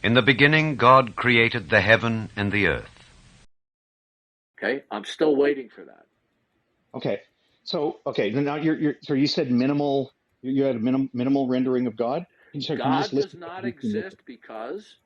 In the beginning, God created the heaven and the earth. Okay, I'm still waiting for that. Okay. So, okay, now so you said minimal, you had a minimal rendering of God? Can you just God list does it? not exist because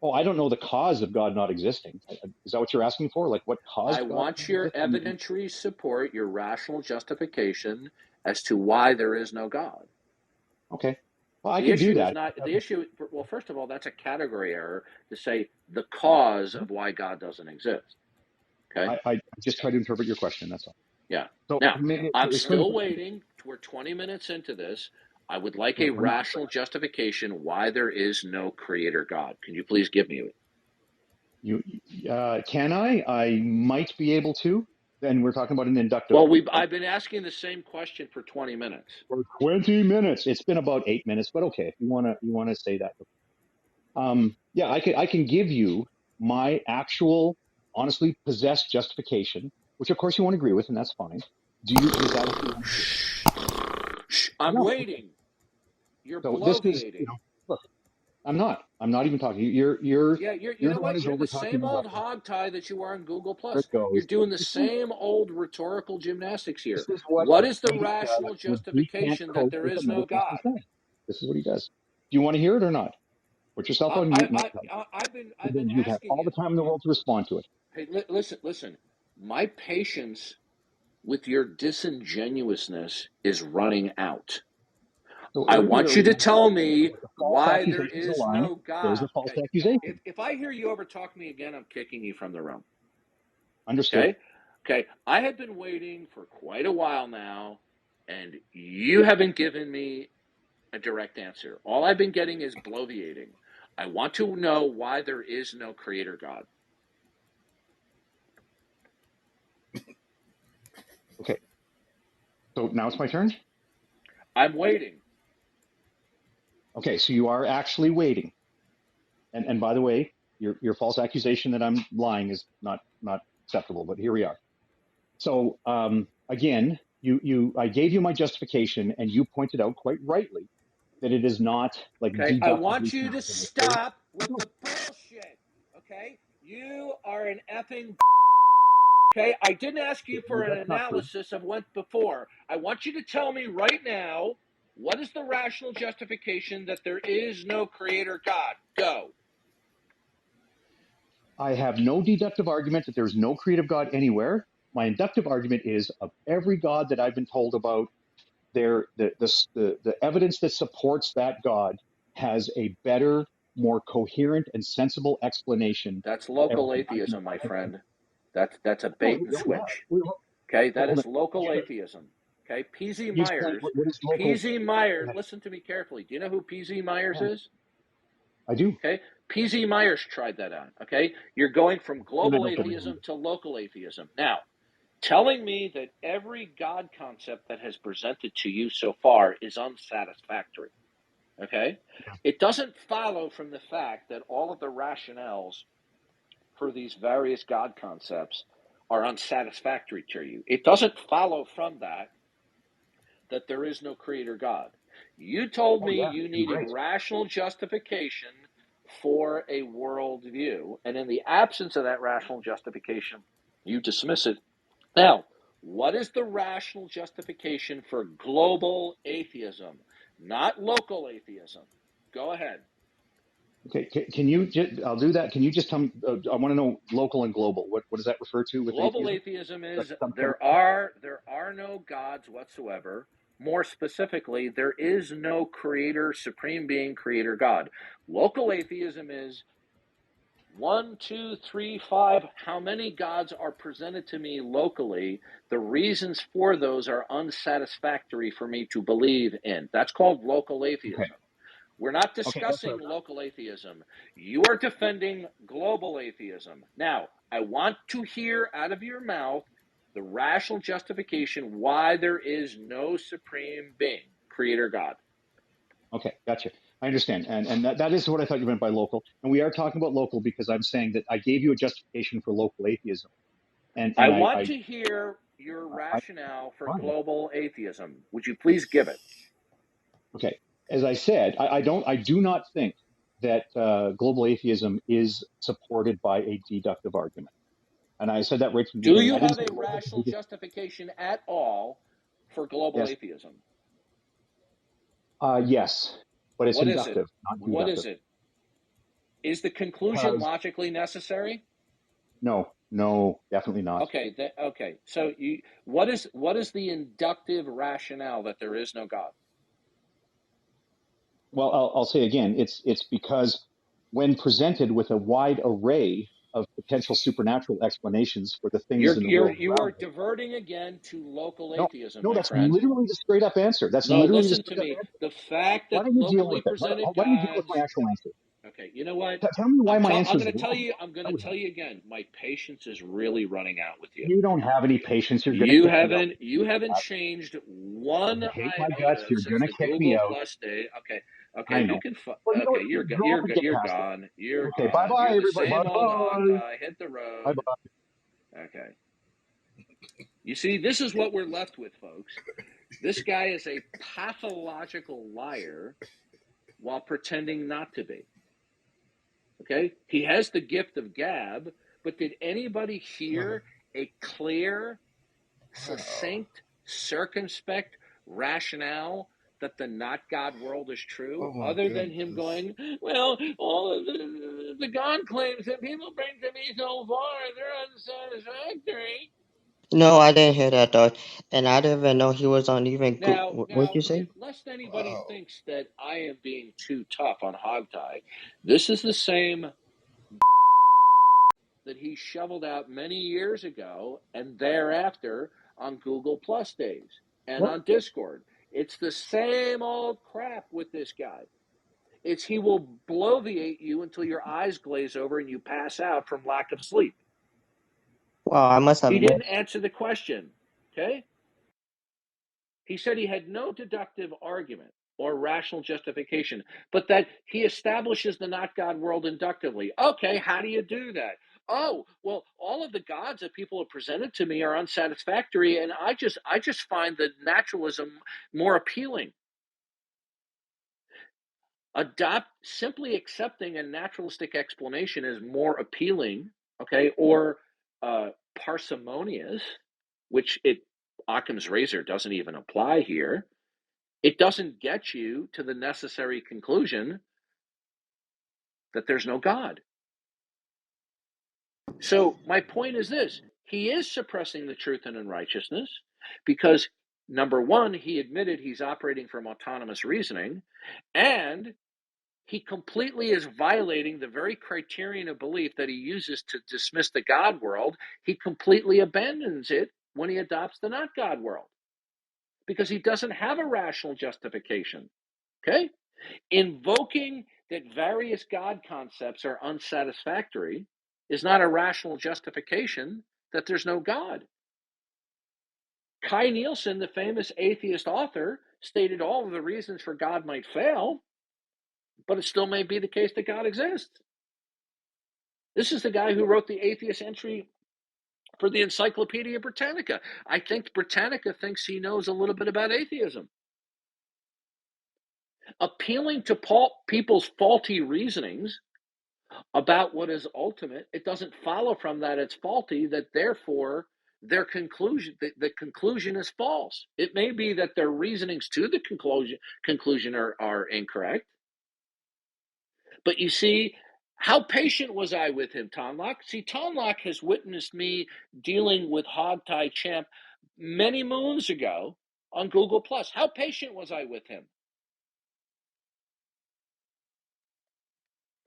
Oh, I don't know the cause of God not existing. Is that what you're asking for? Like what I caused God want to your exist? evidentiary support, your rational justification as to why there is no God. Okay. Well, I The can do issue is that. not the issue. Well, first of all, that's a category error to say the cause of why God doesn't exist. Okay. I just try to interpret your question. That's all. Yeah. So Now, I'm explain the still question. waiting. We're 20 minutes into this. I would like No, a we're not. rational justification why there is no creator God. Can you please give me it? You can I? I might be able to. Then we're talking about an inductive Well, proof, right? I've been asking the same question for 20 minutes. For 20 minutes. It's been about 8 minutes, but okay. If you wanna say that. Yeah, I can give you my actual, honestly possessed justification, which of course you won't agree with, and that's fine. Is that what you want to hear? Shh, I I'm know. Okay. waiting. You're So this is, bloviating. look, I'm not. I'm not even talking. You're Yeah, you you're know the one what? who's You're the over talking same me old left and hog tie that you are on Google there it Plus. You're goes. doing the same old rhetorical gymnastics This here. is what What is the he does rational when he can't justification that cope there with is another no person's God? thing. This is what he does. Do you want to hear it or not? Put yourself on mute and I'll tell you. I've And then been you'd have asking all the you. time in the world to respond to it. Hey, listen. My patience with your disingenuousness is running out. So I earlier want you when to I said tell to you me that the false why there accusations are is lying, no there's God. a false Okay. accusation. If I hear you over talk me again, I'm kicking you from the room. Understood. Okay. Okay. I have been waiting for quite a while now, and you haven't given me a direct answer. All I've been getting is bloviating. I want to know why there is no creator God. Okay. So now it's my turn. I'm waiting. Okay. So you are actually waiting. And by the way, your false accusation that I'm lying is not acceptable. But here we are. So again, I gave you my justification, and you pointed out quite rightly that it is not like Okay. I deductively want you to calculated. There's stop with the bullshit. Okay. You are an effing. Okay. I didn't ask you for no, an that's not true. analysis of what before. I want you to tell me right now what is the rational justification that there is no creator God? Go. I have no deductive argument that there's no creative God anywhere. My inductive argument is of every God that I've been told about, the evidence that supports that God has a better, more coherent and sensible explanation That's for local everything. I can, atheism, my I can friend. That's a no, bait and yeah. switch. Okay, that Hold on. is local atheism. Okay, PZ Can you explain Myers. what is local? PZ Go Myers, ahead. listen to me carefully. Do you know who PZ Myers Yeah, is? I do. Okay, PZ Myers tried that on. Okay, you're going from And I global don't believe him. atheism to local atheism. Now, telling me that every God concept that has presented to you so far is unsatisfactory. Okay, it doesn't follow from the fact that all of the rationales for these various God concepts are unsatisfactory to you. It doesn't follow from that there is no creator God. You told Oh me yeah, you and needed great. rational justification for a worldview, and in the absence of that rational justification, you dismiss it. Now, what is the rational justification for global atheism, not local atheism? Go ahead. Okay, can you just? I'll do that. Can you just tell me? I want to know local and global. What does that refer to with Global atheism? atheism That's is some there are no gods whatsoever. More specifically, there is no creator, supreme being, creator God. Local atheism is one, two, three, five. How many gods are presented to me locally? The reasons for those are unsatisfactory for me to believe in. That's called local okay. atheism. We're not Okay, that's discussing local atheism. You are defending global atheism. Now, I want to hear out of your mouth the rational justification why there is no supreme being, creator God. okay. Gotcha. I understand, and that is what I thought you meant by local. And we are talking about local because I'm saying that I gave you a justification for local atheism, and I and want to hear your I rationale for fine. global atheism. Would you please give it? Okay. as I said, I do not think that global atheism is supported by a deductive argument. And I said that right from the Do beginning. you I didn't have say a rational justification at all for global yes. atheism? Yes, but it's What is it? inductive, not What deductive. is it? Is the conclusion Because logically necessary? no, definitely not. Okay, okay. So what is the inductive rationale that there is no God? Well, I'll say again, it's because when presented with a wide array of potential supernatural explanations for the things in the world You are around us. diverting again to local No, atheism, no, my that's friend. literally the straight up answer. That's No, literally the listen to straight up me. answer. The fact Why that don't you deal locally with it? presented Why don't you deal with my gods. actual answer? Okay, you know what? Tell me why my answer I'm is going to tell wrong. you. I'm going That to would tell help. you again. My patience is really running out with you. You don't have any patience. You're going to kick me out. You haven't changed one I hate my guts. iota You're since going to the kick me Google out. Plus day. Okay, okay, I you know. can. Well, you know what? Okay, Grow up and get you're past it. gone. You're Okay, bye gone. bye, You're the everybody. Bye same old hog bye. tie. Hit the Bye road. bye. Okay. You see, this is what we're left with, folks. This guy is a pathological liar while pretending not to be. Okay? He has the gift of gab, but did anybody hear a clear, succinct, circumspect rationale that the not God world is true, Oh my other than him goodness. going, well, all of the God claims that people bring to me so far, they're unsatisfactory. No, I didn't hear that, Darth. And I didn't even know he was on even what'd you say? Lest anybody Wow. thinks that I am being too tough on Hogtie, this is the same that he shoveled out many years ago and thereafter on Google Plus days and Well, on Discord. It's the same old crap with this guy. It's he will bloviate you until your eyes glaze over and you pass out from lack of sleep. Well, I must have He didn't missed. answer the question. Okay? He said he had no deductive argument or rational justification, but that he establishes the not God world inductively. Okay, how do you do that? Oh, well, all of the gods that people have presented to me are unsatisfactory, and I just find the naturalism more appealing. Simply accepting a naturalistic explanation is more appealing, okay, or parsimonious, which Occam's razor doesn't even apply here. It doesn't get you to the necessary conclusion that there's no God. So my point is this: he is suppressing the truth and unrighteousness because, number one, he admitted he's operating from autonomous reasoning, and he completely is violating the very criterion of belief that he uses to dismiss the God world. He completely abandons it when he adopts the not God world because he doesn't have a rational justification. Okay? Invoking that various God concepts are unsatisfactory is not a rational justification that there's no God. Kai Nielsen, the famous atheist author, stated all of the reasons for God might fail, but it still may be the case that God exists. This is the guy who wrote the atheist entry for the Encyclopedia Britannica. I think Britannica thinks he knows a little bit about atheism. Appealing to people's faulty reasonings about what is ultimate, it doesn't follow from that it's faulty, that therefore their the conclusion is false. It may be that their reasonings to the conclusion are incorrect. But you see, how patient was I with him, Tonlock? See, Tonlock has witnessed me dealing with Hogtie Champ many moons ago on Google Plus. How patient was I with him?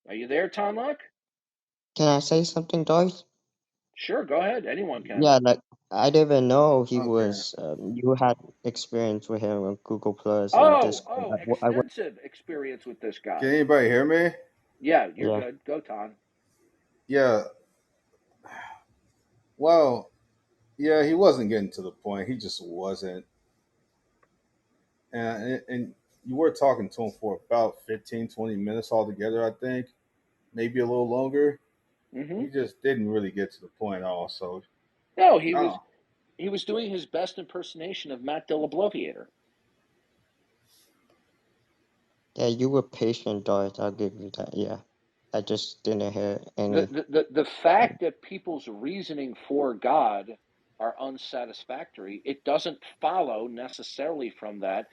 Are you there, Tonlock? Can I say something, Darth? Sure, go ahead. Anyone can. Yeah, like I didn't even know he Okay. was. You had experience with him on Google Plus and Discord. Extensive experience with this Can guy. anybody hear me? Yeah, you're Yeah. good. Go, Ton. Yeah. Well, yeah, he wasn't getting to the point. He just wasn't. And you were talking to him for about 15, 20 minutes altogether, I think. Maybe a little longer. Mm-hmm. He just didn't really get to the point at all. So, No, oh, he was doing his best impersonation of Matt Dillabloviator. Yeah, you were patient, Darth. I'll give you that. Yeah, I just didn't hear any. The fact that people's reasoning for God are unsatisfactory, it doesn't follow necessarily from that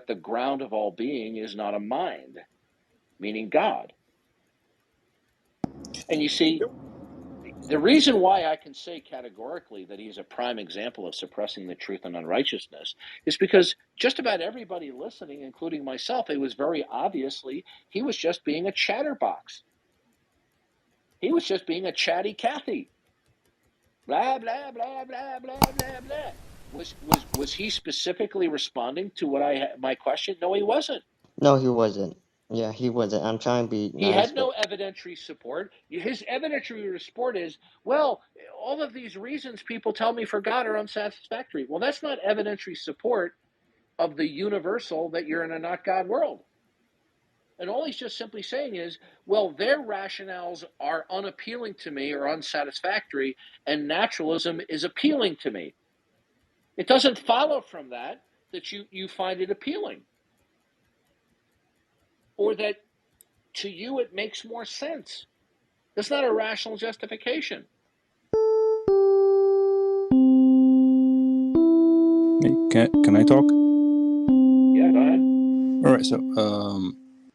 the ground of all being is not a mind, meaning God. And you see, the reason why I can say categorically that he's a prime example of suppressing the truth and unrighteousness is because just about everybody listening, including myself, it was very obviously he was just being a chatterbox. He was just being a chatty Cathy. Blah, blah, blah, blah, blah, blah, blah. Was he specifically responding to my question? No, he wasn't. No, he wasn't. Yeah, he wasn't. I'm trying to be He nice, had but no evidentiary support. His evidentiary support is, well, all of these reasons people tell me for God are unsatisfactory. Well, that's not evidentiary support of the universal that you're in a not God world. And all he's just simply saying is, well, their rationales are unappealing to me or unsatisfactory, and naturalism is appealing to me. It doesn't follow from that you find it appealing, or that to you it makes more sense. That's not a rational justification. Hey, can I talk? Yeah, go ahead. All right. So